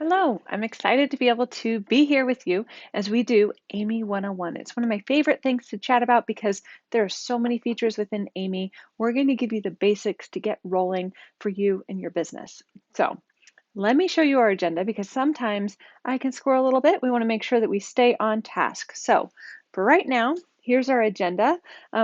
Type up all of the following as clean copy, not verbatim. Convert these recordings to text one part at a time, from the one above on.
Hello, I'm excited to be able to be here with you as we do Amy 101. It's one of my favorite things to chat about because there are so many features within Amy. We're going to give you the basics to get rolling for you and your business. So, let me show you our agenda because sometimes I can squirrel a little bit. We want to make sure that we stay on task. So for right now, here's our agenda.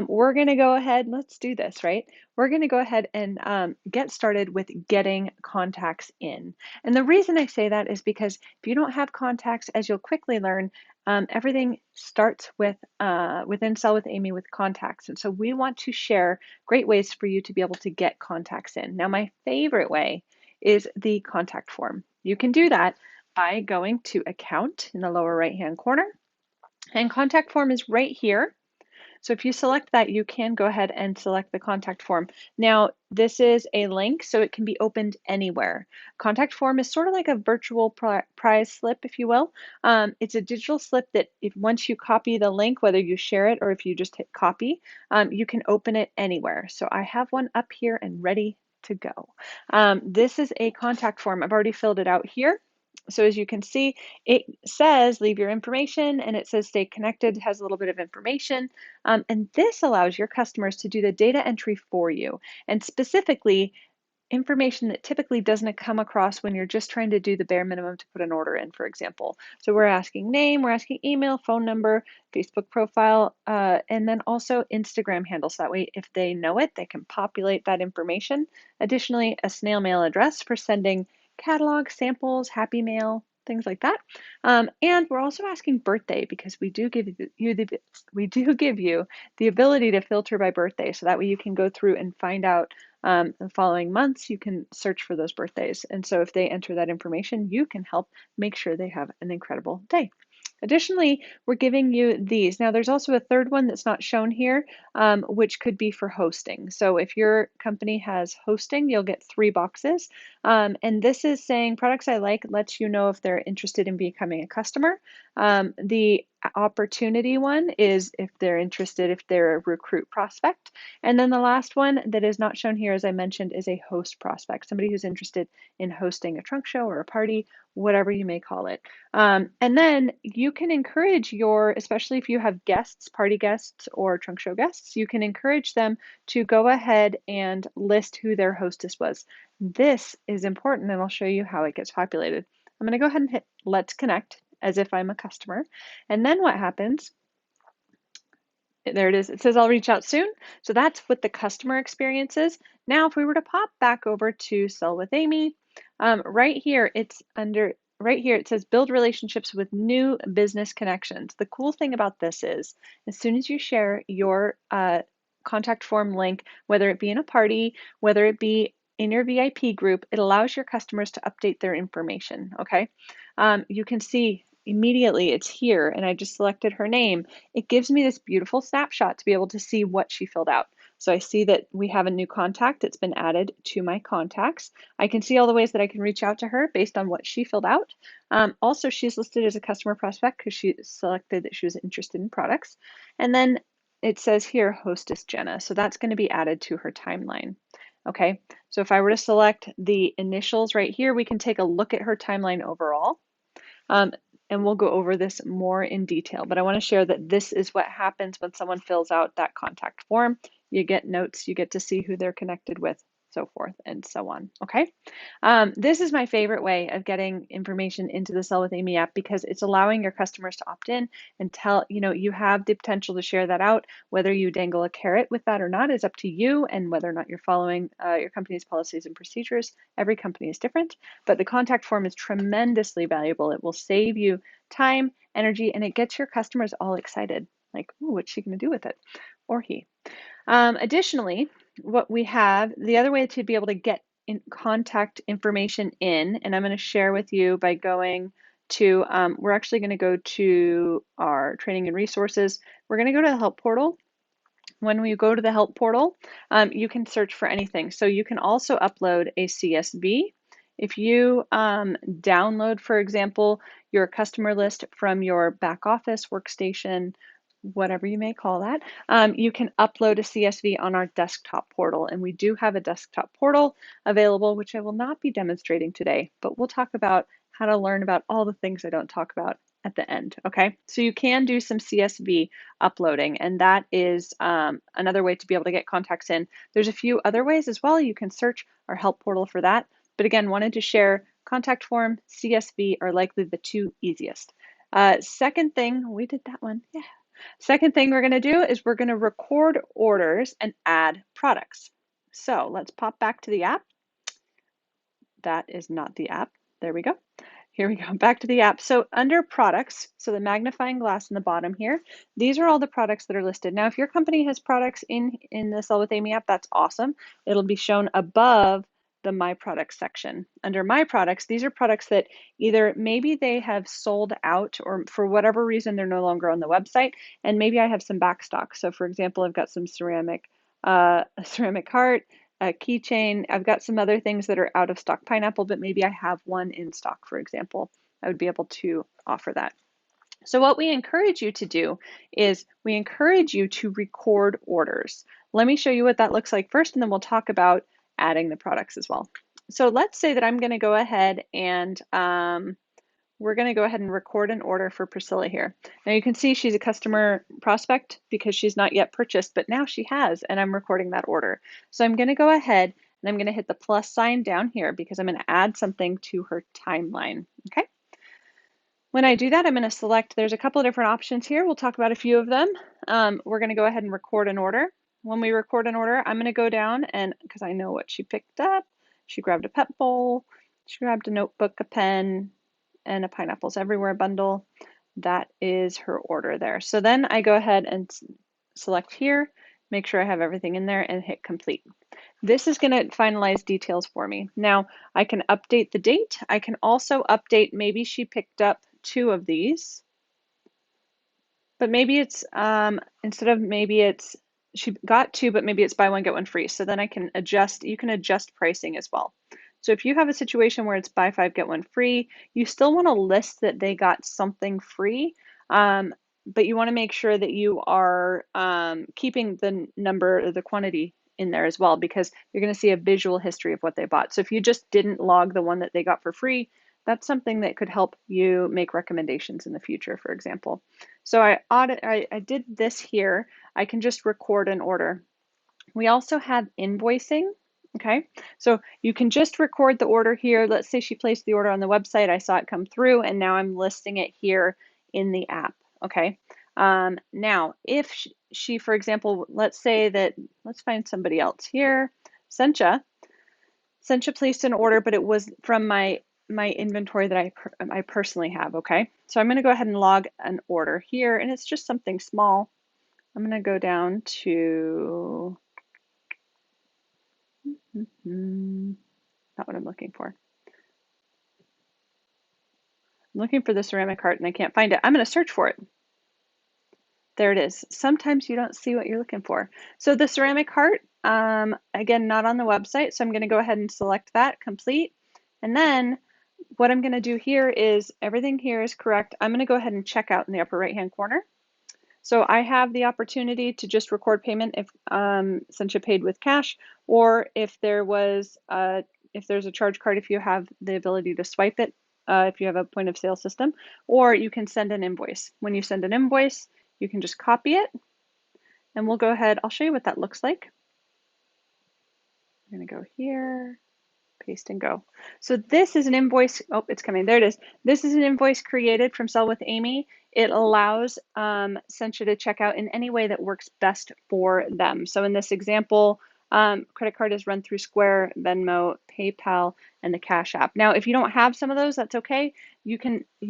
We're going to go ahead, let's do this, right? We're going to go ahead and get started with getting contacts in. And the reason I say that is because if you don't have contacts, as you'll quickly learn, everything starts within Sell with Amy with contacts. And so we want to share great ways for you to be able to get contacts in. Now, my favorite way is the contact form. You can do that by going to Account in the lower right-hand corner, and contact form is right here. So if you select that, you can go ahead and select the contact form. Now, this is a link, so it can be opened anywhere. Contact form is sort of like a virtual prize slip, if you will. It's a digital slip that if once you copy the link, whether you share it or if you just hit copy, you can open it anywhere. So I have one up here and ready to go. This is a contact form. I've already filled it out here. So as you can see, it says leave your information and it says stay connected. It has a little bit of information. And this allows your customers to do the data entry for you, and specifically information that typically doesn't come across when you're just trying to do the bare minimum to put an order in, for example. So we're asking name, we're asking email, phone number, Facebook profile, and then also Instagram handle. So that way, if they know it, they can populate that information. Additionally, a snail mail address for sending catalog, samples, happy mail, things like that. And we're also asking birthday because we do give you the ability to filter by birthday. So that way you can go through and find out the following months, you can search for those birthdays. And so if they enter that information, you can help make sure they have an incredible day. Additionally, we're giving you these. Now, there's also a third one that's not shown here, which could be for hosting. So if your company has hosting, you'll get 3 boxes. And this is saying products I like lets you know if they're interested in becoming a customer. The opportunity one is if they're interested, if they're a recruit prospect. And then the last one that is not shown here, as I mentioned, is a host prospect, somebody who's interested in hosting a trunk show or a party, whatever you may call it. And then you can encourage especially if you have guests, party guests or trunk show guests, you can encourage them to go ahead and list who their hostess was. This is important, and I'll show you how it gets populated. I'm going to go ahead and hit Let's Connect as if I'm a customer. And then what happens, there it is, it says I'll reach out soon. So that's what the customer experience is. Now, if we were to pop back over to Sell with Amy, right here, right here, it says build relationships with new business connections. The cool thing about this is as soon as you share your contact form link, whether it be in a party, whether it be in your VIP group, it allows your customers to update their information, okay? You can see immediately it's here, and I just selected her name. It gives me this beautiful snapshot to be able to see what she filled out. So I see that we have a new contact. It's been added to my contacts. I can see all the ways that I can reach out to her based on what she filled out. Also, she's listed as a customer prospect because she selected that she was interested in products. And then it says here, Hostess Jenna. So that's going to be added to her timeline. Okay, so if I were to select the initials right here, we can take a look at her timeline overall. And we'll go over this more in detail, but I want to share that this is what happens when someone fills out that contact form. You get notes, you get to see who they're connected with, so forth and so on. Okay. This is my favorite way of getting information into the Sell with Amy app because it's allowing your customers to opt in and you have the potential to share that out. Whether you dangle a carrot with that or not is up to you, and whether or not you're following your company's policies and procedures. Every company is different, but the contact form is tremendously valuable. It will save you time, energy, and it gets your customers all excited. Like, ooh, what's she going to do with it? Or he. Additionally, what we have, the other way to be able to get in contact information in, and I'm going to share with you by going to, we're actually going to go to our training and resources. We're going to go to the help portal. When we go to the help portal, you can search for anything. So you can also upload a CSV. If you download, for example, your customer list from your back office workstation, whatever you may call that, you can upload a CSV on our desktop portal. And we do have a desktop portal available, which I will not be demonstrating today, but we'll talk about how to learn about all the things I don't talk about at the end, okay? So you can do some CSV uploading, and that is another way to be able to get contacts in. There's a few other ways as well. You can search our help portal for that. But again, wanted to share contact form, CSV are likely the two easiest. Second thing, we did that one, yeah. Second thing we're gonna do is we're gonna record orders and add products. So let's pop back to the app. That is not the app. There we go. Here we go, back to the app. So under products, so the magnifying glass in the bottom here, these are all the products that are listed. Now, if your company has products in the Sell with Amy app, that's awesome. It'll be shown above the My Products section. Under My Products, these are products that either maybe they have sold out or for whatever reason, they're no longer on the website. And maybe I have some back stock. So for example, I've got some a ceramic heart, a keychain. I've got some other things that are out of stock pineapple, but maybe I have one in stock, for example. I would be able to offer that. So what we encourage you to do is we encourage you to record orders. Let me show you what that looks like first, and then we'll talk about adding the products as well. So let's say that I'm going to go ahead and we're going to go ahead and record an order for Priscilla here. Now you can see she's a customer prospect because she's not yet purchased, but now she has, and I'm recording that order. So I'm going to go ahead and I'm going to hit the plus sign down here because I'm going to add something to her timeline. Okay. When I do that, I'm going to select, there's a couple of different options here. We'll talk about a few of them. We're going to go ahead and record an order. When we record an order, I'm going to go down and, because I know what she picked up, she grabbed a pet bowl, she grabbed a notebook, a pen, and a Pineapples Everywhere bundle. That is her order there. So then I go ahead and select here, make sure I have everything in there and hit complete. This is going to finalize details for me. Now I can update the date. I can also update, maybe she picked up 2 of these, but maybe it's instead of maybe it's she got 2, but maybe it's buy one get one free. So then I can adjust, you can adjust pricing as well. So if you have a situation where it's buy 5 get 1 free, you still want to list that they got something free, but you want to make sure that you are keeping the number, the quantity in there as well, because you're going to see a visual history of what they bought. So if you just didn't log the one that they got for free, that's something that could help you make recommendations in the future, for example. So I did this here. I can just record an order. We also have invoicing. Okay, so you can just record the order here. Let's say she placed the order on the website. I saw it come through, and now I'm listing it here in the app. Okay, now if she, for example, let's say that, let's find somebody else here. Sencha placed an order, but it was from my inventory that I personally have. Okay, so I'm going to go ahead and log an order here, and it's just something small. I'm going to go down to not what I'm looking for. I'm looking for the ceramic heart and I can't find it. I'm going to search for it. There it is. Sometimes you don't see what you're looking for. So the ceramic heart, again, not on the website. So I'm going to go ahead and select that, complete. And then what I'm going to do here is everything here is correct. I'm going to go ahead and check out in the upper right-hand corner. So I have the opportunity to just record payment if Sencha paid with cash, or if there's a charge card, if you have the ability to swipe it, if you have a point of sale system, or you can send an invoice. When you send an invoice, you can just copy it, and we'll go ahead. I'll show you what that looks like. I'm going to go here, paste and go. So this is an invoice. Oh, it's coming. There it is. This is an invoice created from Sell with Amy. It allows Sencha to check out in any way that works best for them. So in this example, credit card is run through Square, Venmo, PayPal, and the Cash App. Now, if you don't have some of those, that's okay. You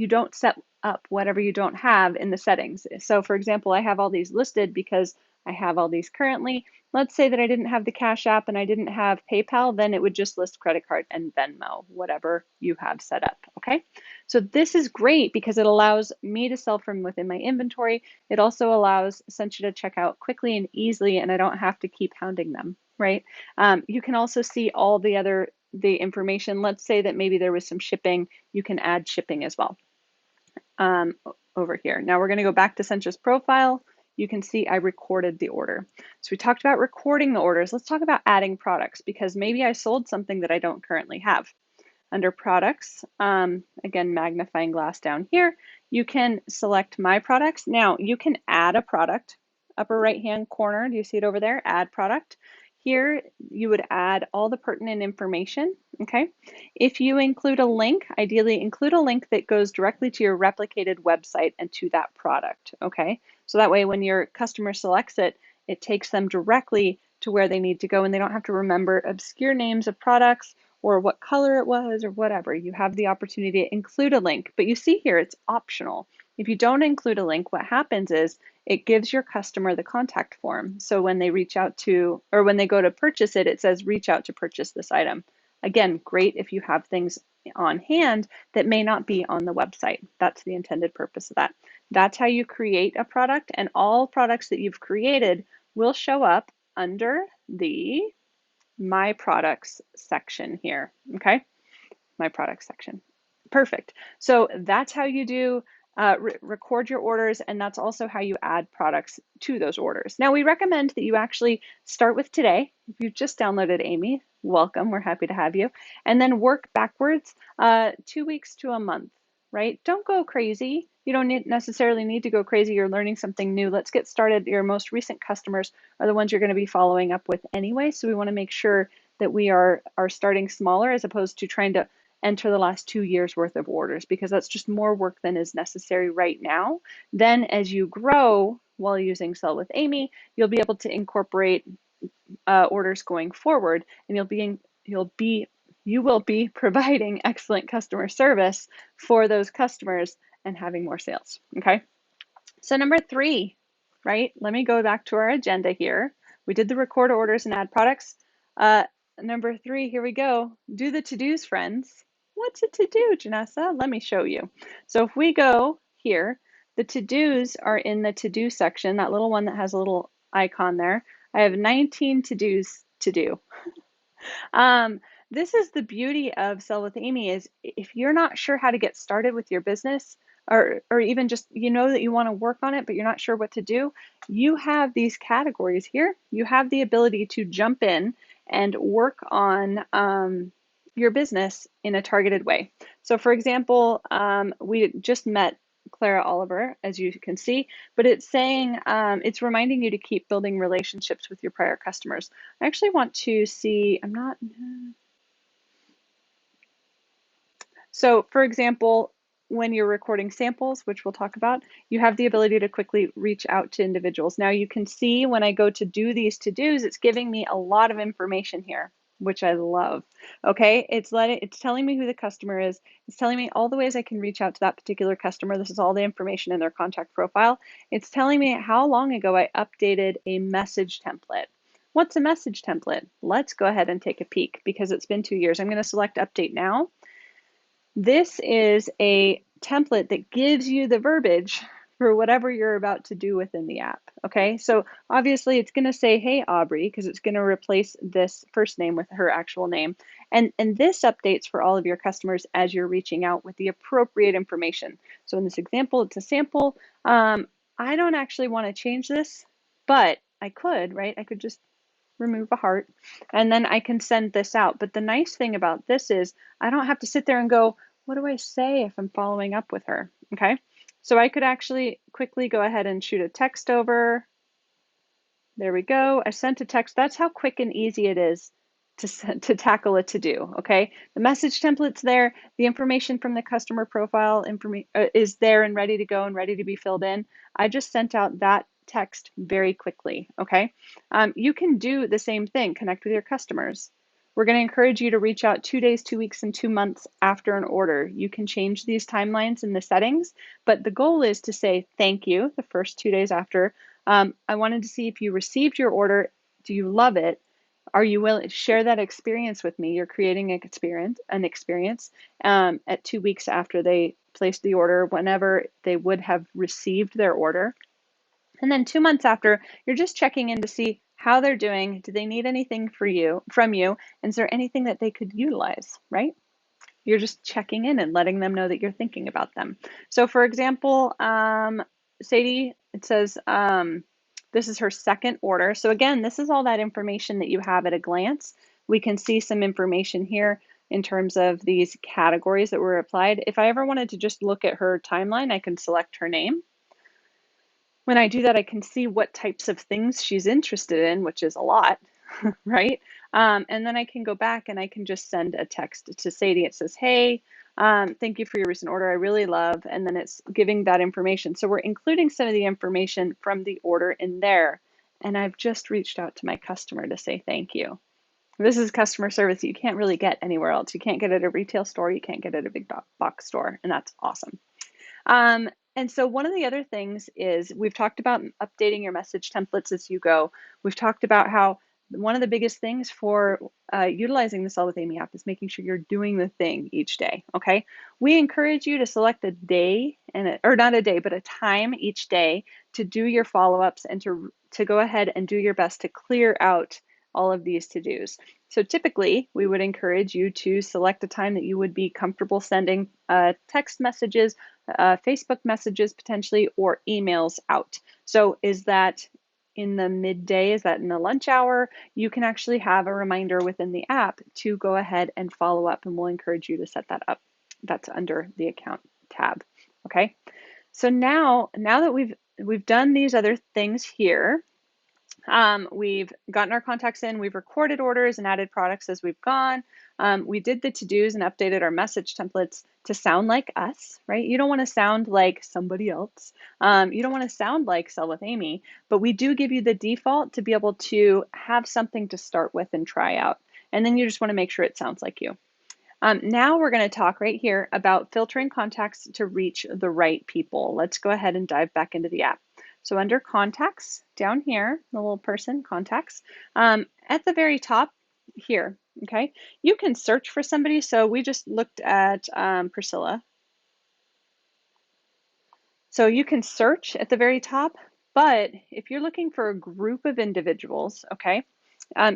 don't set up whatever you don't have in the settings. So for example, I have all these listed because I have all these currently. Let's say that I didn't have the Cash App and I didn't have PayPal, then it would just list credit card and Venmo, whatever you have set up, okay? So this is great because it allows me to sell from within my inventory. It also allows Sencha to check out quickly and easily, and I don't have to keep hounding them, right? You can also see all the information. Let's say that maybe there was some shipping. You can add shipping as well over here. Now we're going to go back to Sencha's profile. You can see I recorded the order. So we talked about recording the orders. Let's talk about adding products because maybe I sold something that I don't currently have. under products, again, magnifying glass down here, you can select my products. Now you can add a product, upper right hand corner. Do you see it over there? Add product. Here you would add all the pertinent information, okay? If you include a link, ideally include a link that goes directly to your replicated website and to that product, okay? So that way when your customer selects it, it takes them directly to where they need to go and they don't have to remember obscure names of products or what color it was or whatever. You have the opportunity to include a link, but you see here it's optional. If you don't include a link, what happens is it gives your customer the contact form. So when they reach out to, or when they go to purchase it, it says reach out to purchase this item. Again, great if you have things on hand that may not be on the website. That's the intended purpose of that. That's how you create a product, and all products that you've created will show up under the My Products section here, okay? My Products section. Perfect. So that's how you do record your orders, and that's also how you add products to those orders. Now, we recommend that you actually start with today. If you've just downloaded Amy, welcome. We're happy to have you. And then work backwards 2 weeks to a month, right? Don't go crazy. You don't necessarily need to go crazy. You're learning something new. Let's get started. Your most recent customers are the ones you're going to be following up with anyway. So we want to make sure that we are starting smaller as opposed to trying to enter the last 2 years worth of orders, because that's just more work than is necessary right now. Then as you grow while using Sell with Amy, you'll be able to incorporate orders going forward, and you will be providing excellent customer service for those customers and having more sales. Okay. So number 3, right? Let me go back to our agenda here. We did the record orders and add products. Number 3, here we go. Do the to-dos, friends. What's a to-do, Janessa? Let me show you. So if we go here, the to-dos are in the to-do section, that little one that has a little icon there. I have 19 to-dos to do. This is the beauty of Sell with Amy, is if you're not sure how to get started with your business, or even just you know that you want to work on it but you're not sure what to do, you have these categories here. You have the ability to jump in and work on your business in a targeted way. So for example, we just met Clara Oliver, as you can see, but it's saying, it's reminding you to keep building relationships with your prior customers. I actually want to see, so for example, when you're recording samples, which we'll talk about, you have the ability to quickly reach out to individuals. Now you can see when I go to do these to-dos, it's giving me a lot of information here, which I love. Okay, it's telling me who the customer is. It's telling me all the ways I can reach out to that particular customer. This is all the information in their contact profile. It's telling me how long ago I updated a message template. What's a message template? Let's go ahead and take a peek because it's been 2 years. I'm going to select update now. This is a template that gives you the verbiage for whatever you're about to do within the app. Okay, so obviously it's going to say, hey, Aubrey, because it's going to replace this first name with her actual name. And this updates for all of your customers as you're reaching out with the appropriate information. So in this example, it's a sample. I don't actually want to change this, but I could, right? I could just remove a heart and then I can send this out. But the nice thing about this is I don't have to sit there and go, what do I say if I'm following up with her? Okay, so I could actually quickly go ahead and shoot a text over. There we go. I sent a text. That's how quick and easy it is to tackle a to-do. Okay, the message template's there. The information from the customer profile is there and ready to go and ready to be filled in. I just sent out that text very quickly. Okay, you can do the same thing. Connect with your customers. We're going to encourage you to reach out 2 days, 2 weeks, and 2 months after an order. You can change these timelines in the settings, but the goal is to say thank you the first 2 days after. I wanted to see if you received your order. Do you love it? Are you willing to share that experience with me? You're creating an experience at 2 weeks after they placed the order, whenever they would have received their order. And then 2 months after, you're just checking in to see how they're doing. Do they need anything from you? And is there anything that they could utilize, right? You're just checking in and letting them know that you're thinking about them. So for example, Sadie, it says this is her second order. So again, this is all that information that you have at a glance. We can see some information here. in terms of these categories that were applied. If I ever wanted to just look at her timeline, I can select her name. When I do that, I can see what types of things she's interested in, which is a lot, right? And then I can go back and I can just send a text to Sadie. It says, hey, thank you for your recent order. I really love, and then it's giving that information. So we're including some of the information from the order in there. And I've just reached out to my customer to say thank you. This is customer service you can't really get anywhere else. You can't get it at a retail store. You can't get it at a big box store, and that's awesome. And so one of the other things is we've talked about updating your message templates as you go. We've talked about how one of the biggest things for utilizing the Sell with Amy app is making sure you're doing the thing each day, okay? We encourage you to select a day, or not a day, but a time each day to do your follow-ups and to go ahead and do your best to clear out all of these to-dos. So typically, we would encourage you to select a time that you would be comfortable sending text messages, Facebook messages potentially, or emails out. So is that in the midday? Is that in the lunch hour? You can actually have a reminder within the app to go ahead and follow up, and we'll encourage you to set that up. That's under the account tab. Okay. So now that we've done these other things here, we've gotten our contacts in, we've recorded orders and added products as we've gone. We did the to-dos and updated our message templates to sound like us, right? You don't want to sound like somebody else. You don't want to sound like Sell with Amy, but we do give you the default to be able to have something to start with and try out. And then you just want to make sure it sounds like you. Now we're going to talk right here about filtering contacts to reach the right people. Let's go ahead and dive back into the app. So under contacts, down here, the little person, contacts, at the very top here, okay, you can search for somebody. So we just looked at Priscilla. So you can search at the very top, but if you're looking for a group of individuals, okay,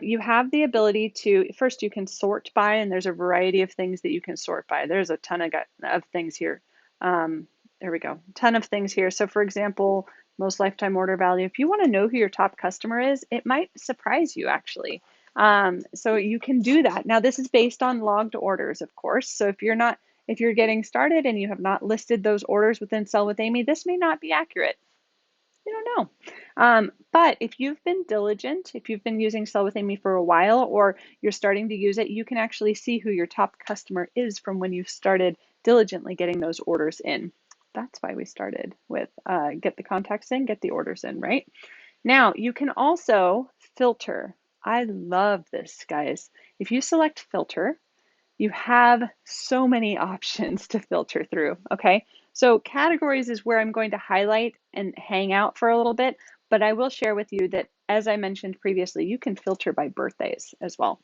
you have the ability to, first you can sort by, and there's a variety of things that you can sort by. There's a ton of things here. There we go, ton of things here. So for example, most lifetime order value, if you want to know who your top customer is, it might surprise you actually. So you can do that. Now this is based on logged orders, of course. So if you're getting started and you have not listed those orders within Sell with Amy, this may not be accurate. You don't know. But if you've been diligent, if you've been using Sell with Amy for a while, or you're starting to use it, you can actually see who your top customer is from when you started diligently getting those orders in. That's why we started with get the contacts in, get the orders in, right? Now, you can also filter. I love this, guys. If you select filter, you have so many options to filter through, okay? So categories is where I'm going to highlight and hang out for a little bit, but I will share with you that, as I mentioned previously, you can filter by birthdays as well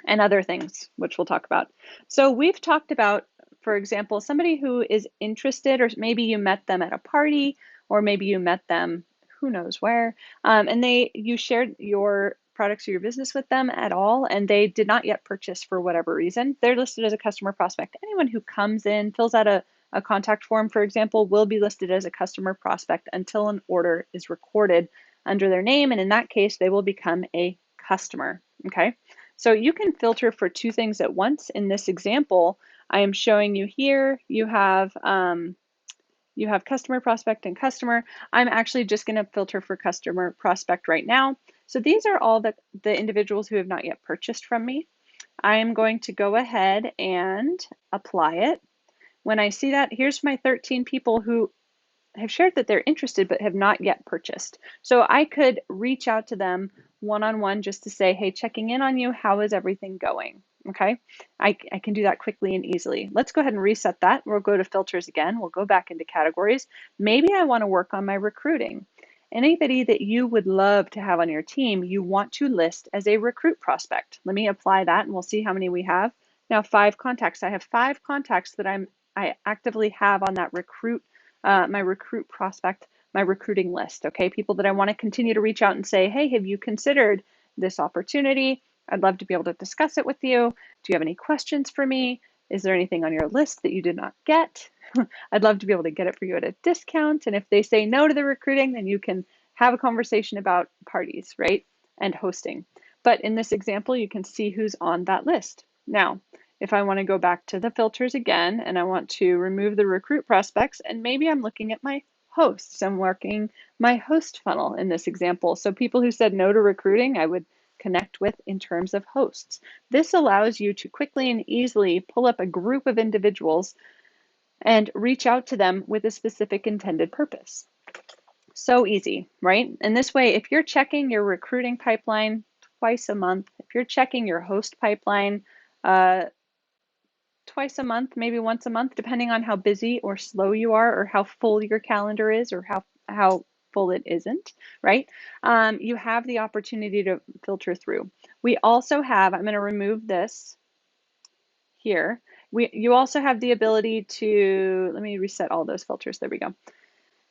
and other things, which we'll talk about. So we've talked about, for example, somebody who is interested, or maybe you met them at a party, or maybe you met them who knows where, and you shared your products or your business with them at all, and they did not yet purchase for whatever reason. They're listed as a customer prospect. Anyone who comes in, fills out a contact form, for example, will be listed as a customer prospect until an order is recorded under their name, and in that case, they will become a customer, okay? So you can filter for two things at once. In this example, I am showing you here, you have customer prospect and customer. I'm actually just going to filter for customer prospect right now. So these are all the individuals who have not yet purchased from me. I am going to go ahead and apply it. When I see that, here's my 13 people who have shared that they're interested but have not yet purchased. So I could reach out to them one-on-one just to say, hey, checking in on you, how is everything going? Okay, I can do that quickly and easily. Let's go ahead and reset that. We'll go to filters again. We'll go back into categories. Maybe I want to work on my recruiting. Anybody that you would love to have on your team, you want to list as a recruit prospect. Let me apply that and we'll see how many we have. Now 5 contacts. I have 5 contacts that I actively have on that my recruit prospect, my recruiting list, okay? People that I want to continue to reach out and say, hey, have you considered this opportunity? I'd love to be able to discuss it with you. Do you have any questions for me? Is there anything on your list that you did not get? I'd love to be able to get it for you at a discount. And if they say no to the recruiting, then you can have a conversation about parties, right? And hosting. But in this example, you can see who's on that list. Now, If I want to go back to the filters again and I want to remove the recruit prospects, and maybe I'm looking at my hosts, I'm working my host funnel in this example. So people who said no to recruiting, I would connect with in terms of hosts. This allows you to quickly and easily pull up a group of individuals and reach out to them with a specific intended purpose. So easy, right? And this way, if you're checking your recruiting pipeline twice a month, if you're checking your host pipeline twice a month, maybe once a month, depending on how busy or slow you are, or how full your calendar is, or how full it isn't, right? You have the opportunity to filter through. We also have, I'm going to remove this here. You also have the ability to, let me reset all those filters. There we go.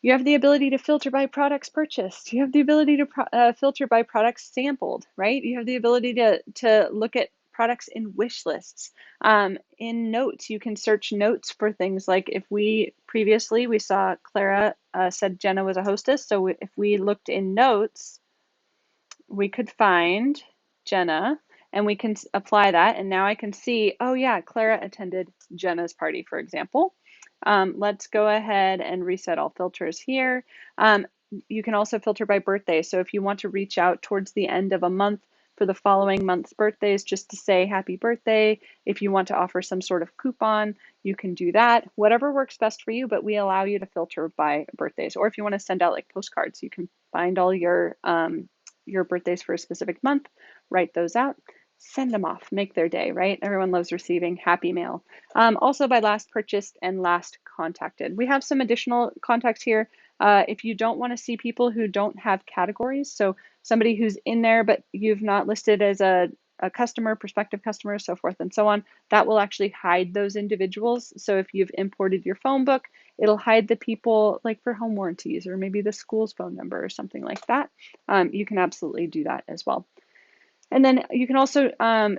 You have the ability to filter by products purchased. You have the ability to filter by products sampled, right? You have the ability to look at products in wish lists. In notes, you can search notes for things like if we previously, we saw Clara said Jenna was a hostess. So if we looked in notes, we could find Jenna and we can apply that. And now I can see, oh yeah, Clara attended Jenna's party, for example. Let's go ahead and reset all filters here. You can also filter by birthday. So if you want to reach out towards the end of a month for the following month's birthdays, just to say happy birthday, if you want to offer some sort of coupon, you can do that. Whatever works best for you, but we allow you to filter by birthdays. Or if you want to send out like postcards, you can find all your birthdays for a specific month, write those out, send them off, make their day, right? Everyone loves receiving happy mail. Also by last purchased and last contacted. We have some additional contacts here. If you don't want to see people who don't have categories, so somebody who's in there but you've not listed as a customer, prospective customer, so forth and so on, that will actually hide those individuals. So if you've imported your phone book, it'll hide the people like for home warranties or maybe the school's phone number or something like that. You can absolutely do that as well. And then you can also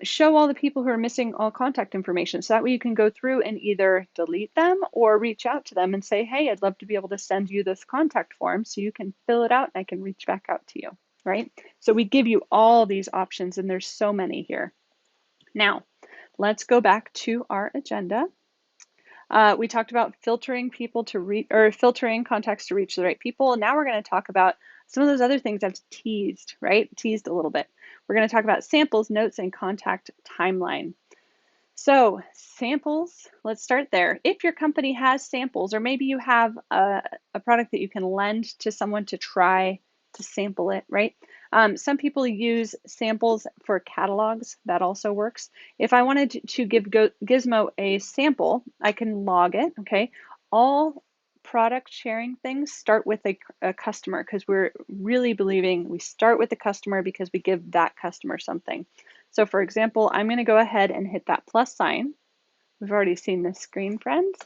show all the people who are missing all contact information. So that way you can go through and either delete them or reach out to them and say, hey, I'd love to be able to send you this contact form so you can fill it out and I can reach back out to you, right? So we give you all these options and there's so many here. Now, let's go back to our agenda. We talked about filtering people to reach, or filtering contacts to reach the right people. And now we're going to talk about some of those other things I've teased, right? Teased a little bit. We're going to talk about samples, notes, and contact timeline. So samples, let's start there. If your company has samples, or maybe you have a product that you can lend to someone to try to sample it, right? Some people use samples for catalogs. That also works. If I wanted to give Gizmo a sample, I can log it, okay? All product sharing things start with a customer because we're really believing we start with the customer because we give that customer something. So for example, I'm going to go ahead and hit that plus sign. We've already seen this screen, friends.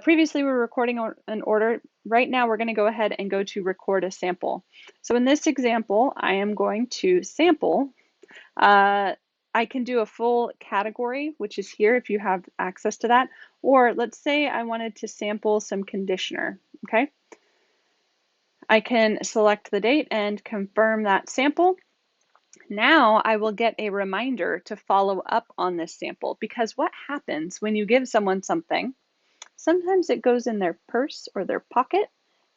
Previously, we were recording an order. Right now, we're going to go ahead and go to record a sample. So in this example, I am going to sample. I can do a full category, which is here if you have access to that. Or let's say I wanted to sample some conditioner, okay? I can select the date and confirm that sample. Now I will get a reminder to follow up on this sample because what happens when you give someone something, sometimes it goes in their purse or their pocket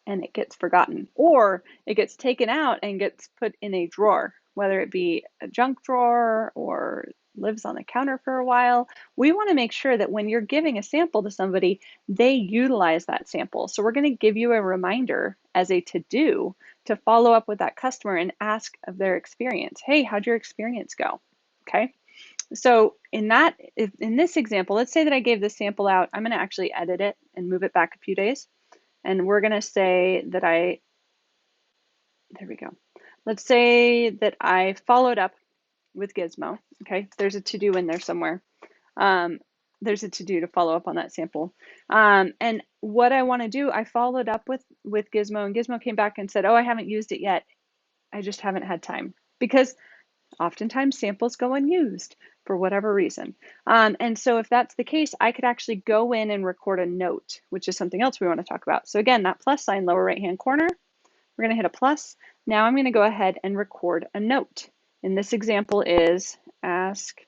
and it gets forgotten, or it gets taken out and gets put in a drawer, whether it be a junk drawer or lives on the counter for a while. We want to make sure that when you're giving a sample to somebody, they utilize that sample. So we're going to give you a reminder as a to-do to follow up with that customer and ask of their experience. Hey, how'd your experience go? Okay. So in this example, let's say that I gave this sample out. I'm going to actually edit it and move it back a few days. And we're going to say that there we go. Let's say that I followed up with Gizmo. Okay, there's a to-do in there somewhere. There's a to-do to follow up on that sample. And what I want to do, I followed up with Gizmo, and Gizmo came back and said, oh, I haven't used it yet. I just haven't had time. Because oftentimes samples go unused for whatever reason. And so if that's the case, I could actually go in and record a note, which is something else we want to talk about. So again, that plus sign, lower right-hand corner, we're going to hit a plus. Now I'm going to go ahead and record a note. In this example is ask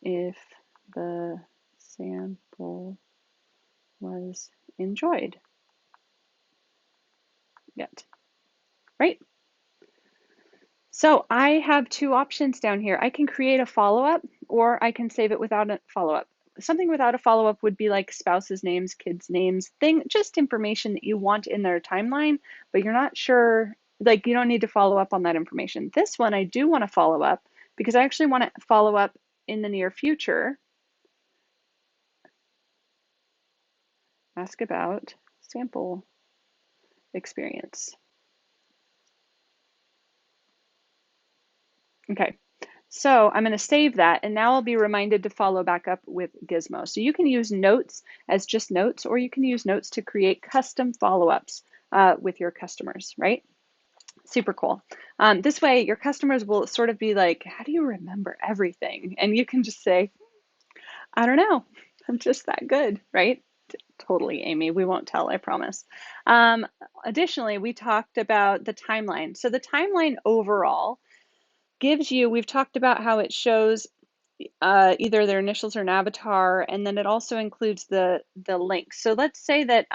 if the sample was enjoyed yet, right? So I have two options down here. I can create a follow-up or I can save it without a follow-up. Something without a follow-up would be like spouses' names, kids' names, just information that you want in their timeline, but you're not sure, like you don't need to follow up on that information. This one I do want to follow up because I actually want to follow up in the near future. Ask about sample experience. Okay, so I'm going to save that, and now I'll be reminded to follow back up with Gizmo. So you can use notes as just notes, or you can use notes to create custom follow-ups with your customers, right? Super cool. This way, your customers will sort of be like, how do you remember everything? And you can just say, I don't know. I'm just that good, right? Totally, Amy. We won't tell, I promise. Additionally, we talked about the timeline. So the timeline overall gives you, we've talked about how it shows either their initials or an avatar, and then it also includes the links. So let's say that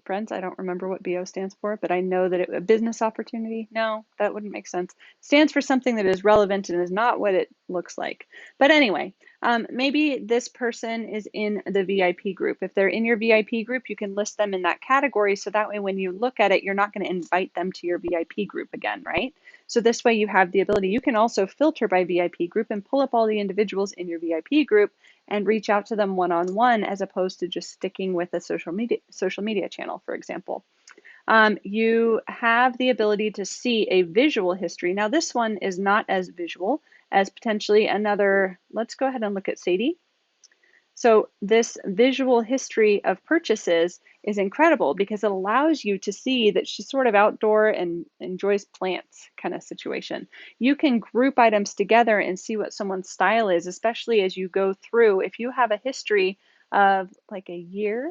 friends, I don't remember what BO stands for, but I know that a business opportunity. No, that wouldn't make sense. Stands for something that is relevant and is not what it looks like. But anyway, maybe this person is in the VIP group. If they're in your VIP group, you can list them in that category. So that way, when you look at it, you're not going to invite them to your VIP group again, right? So this way you have the ability, you can also filter by VIP group and pull up all the individuals in your VIP group and reach out to them one-on-one as opposed to just sticking with a social media channel, for example. You have the ability to see a visual history. Now this one is not as visual as potentially another, let's go ahead and look at Sadie. So this visual history of purchases is incredible because it allows you to see that she's sort of outdoor and enjoys plants kind of situation. You can group items together and see what someone's style is, especially as you go through. If you have a history of like a year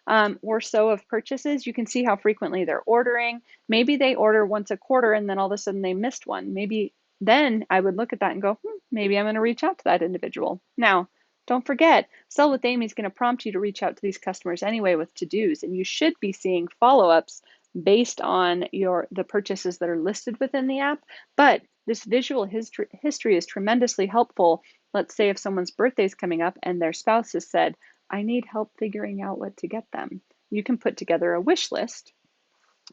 or so of purchases, you can see how frequently they're ordering. Maybe they order once a quarter and then all of a sudden they missed one. Maybe then I would look at that and go, maybe I'm going to reach out to that individual. Now, don't forget, Sell with Amy is going to prompt you to reach out to these customers anyway with to-dos, and you should be seeing follow-ups based on the purchases that are listed within the app. But this visual history is tremendously helpful. Let's say if someone's birthday is coming up and their spouse has said, I need help figuring out what to get them. You can put together a wish list.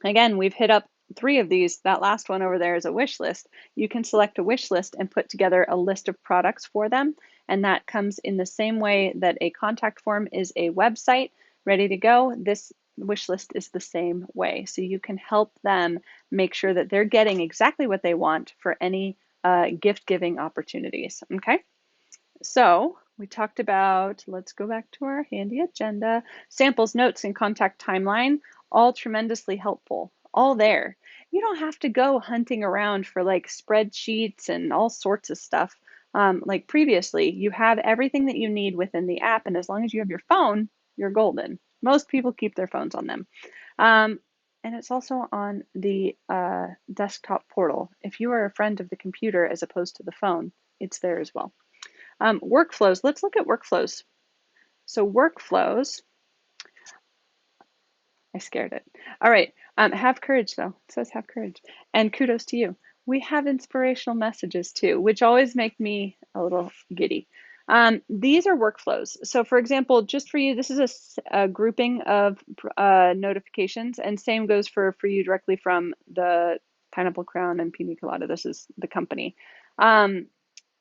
Again, we've hit up 3 of these. That last one over there is a wish list. You can select a wish list and put together a list of products for them. And that comes in the same way that a contact form is a website ready to go. This wish list is the same way. So you can help them make sure that they're getting exactly what they want for any gift giving opportunities. Okay. So we talked about, let's go back to our handy agenda, samples, notes, and contact timeline, all tremendously helpful, all there. You don't have to go hunting around for like spreadsheets and all sorts of stuff. Like previously, you have everything that you need within the app, and as long as you have your phone, you're golden. Most people keep their phones on them. And it's also on the desktop portal. If you are a friend of the computer as opposed to the phone, it's there as well. Workflows, let's look at workflows. So workflows, I scared it. All right, have courage though, it says have courage. And kudos to you. We have inspirational messages too, which always make me a little giddy. These are workflows. So for example, just for you, this is a grouping of notifications, and same goes for you directly from the Pineapple Crown and Pina Colada. This is the company.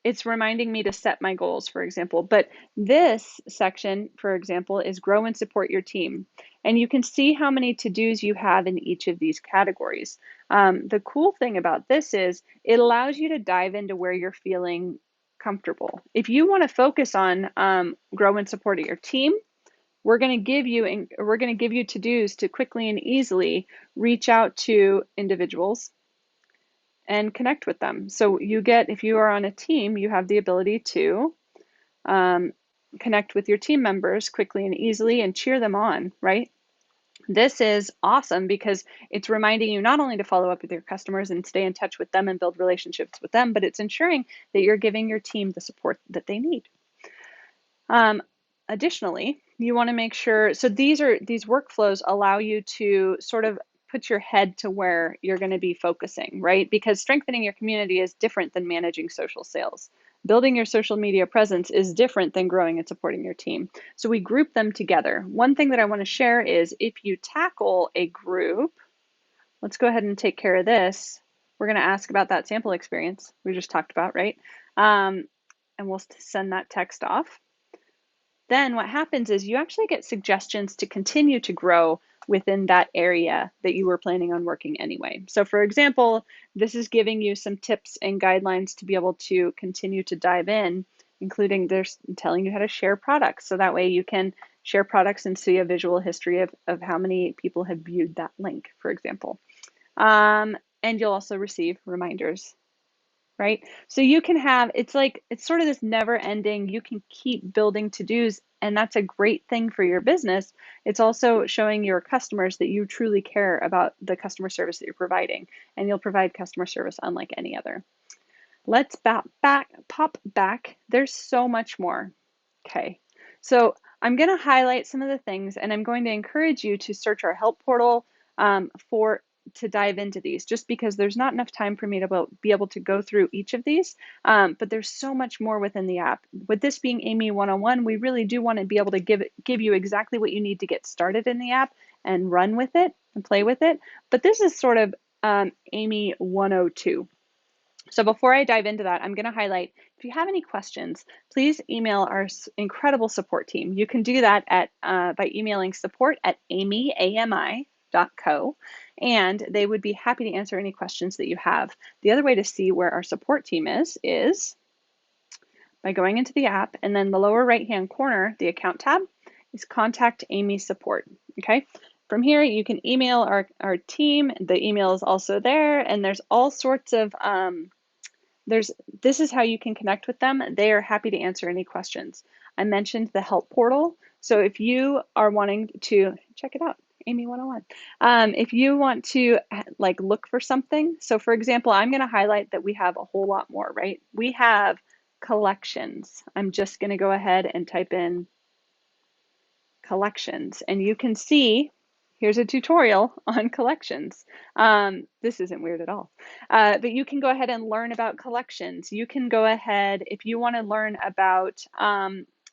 It's reminding me to set my goals, for example. But this section, for example, is grow and support your team. And you can see how many to-dos you have in each of these categories. The cool thing about this is it allows you to dive into where you're feeling comfortable. If you want to focus on grow and support your team, we're going to give you to-dos to quickly and easily reach out to individuals and connect with them. So you get, if you are on a team, you have the ability to connect with your team members quickly and easily and cheer them on, right? This is awesome because it's reminding you not only to follow up with your customers and stay in touch with them and build relationships with them, but it's ensuring that you're giving your team the support that they need. Um, Additionally, you want to make sure, so these workflows allow you to sort of put your head to where you're going to be focusing, right? Because strengthening your community is different than managing social sales. Building your social media presence is different than growing and supporting your team. So we group them together. One thing that I want to share is if you tackle a group, let's go ahead and take care of this. We're going to ask about that sample experience we just talked about, right? And we'll send that text off. Then what happens is you actually get suggestions to continue to grow within that area that you were planning on working anyway. So for example, this is giving you some tips and guidelines to be able to continue to dive in, including there's telling you how to share products. So that way you can share products and see a visual history of how many people have viewed that link, for example. And you'll also receive reminders, right? So you can have, it's like, it's sort of this never ending, you can keep building to-dos, and that's a great thing for your business. It's also showing your customers that you truly care about the customer service that you're providing, and you'll provide customer service unlike any other. Let's pop back. There's so much more. Okay, so I'm going to highlight some of the things, and I'm going to encourage you to search our help portal for to dive into these, just because there's not enough time for me to be able to go through each of these, but there's so much more within the app. With this being Amy 101, we really do want to be able to give you exactly what you need to get started in the app and run with it and play with it. But this is sort of Amy 102. So before I dive into that, I'm going to highlight, if you have any questions, please email our incredible support team. You can do that by emailing support@amy.co, and they would be happy to answer any questions that you have. The other way to see where our support team is by going into the app, and then the lower right-hand corner, the account tab, is Contact Amy Support, okay? From here, you can email our team. The email is also there, and there's all sorts of this is how you can connect with them. They are happy to answer any questions. I mentioned the help portal. So if you are wanting to check it out, Amy 101. If you want to like look for something, so for example, I'm going to highlight that we have a whole lot more, right? We have collections. I'm just going to go ahead and type in collections, and you can see here's a tutorial on collections. This isn't weird at all, but you can go ahead and learn about collections. You can go ahead if you want to learn about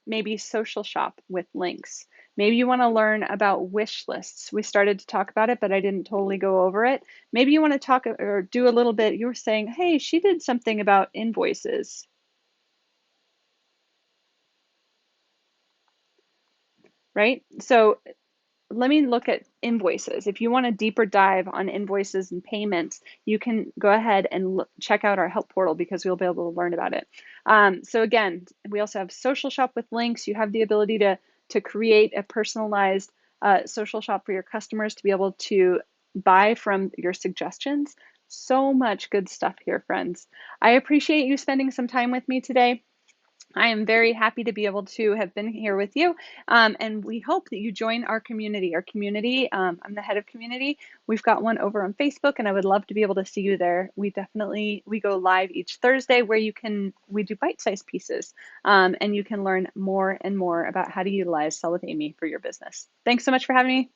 maybe social shop with links. Maybe you want to learn about wish lists. We started to talk about it, but I didn't totally go over it. Maybe you want to talk or do a little bit. You were saying, hey, she did something about invoices, right? So let me look at invoices. If you want a deeper dive on invoices and payments, you can go ahead and check out our help portal because we'll be able to learn about it. So again, we also have social shop with links. You have the ability to create a personalized social shop for your customers to be able to buy from your suggestions. So much good stuff here, friends. I appreciate you spending some time with me today. I am very happy to be able to have been here with you, and we hope that you join our community. I'm the head of community. We've got one over on Facebook, and I would love to be able to see you there. We go live each Thursday where we do bite-sized pieces, and you can learn more and more about how to utilize Sell with Amy for your business. Thanks so much for having me.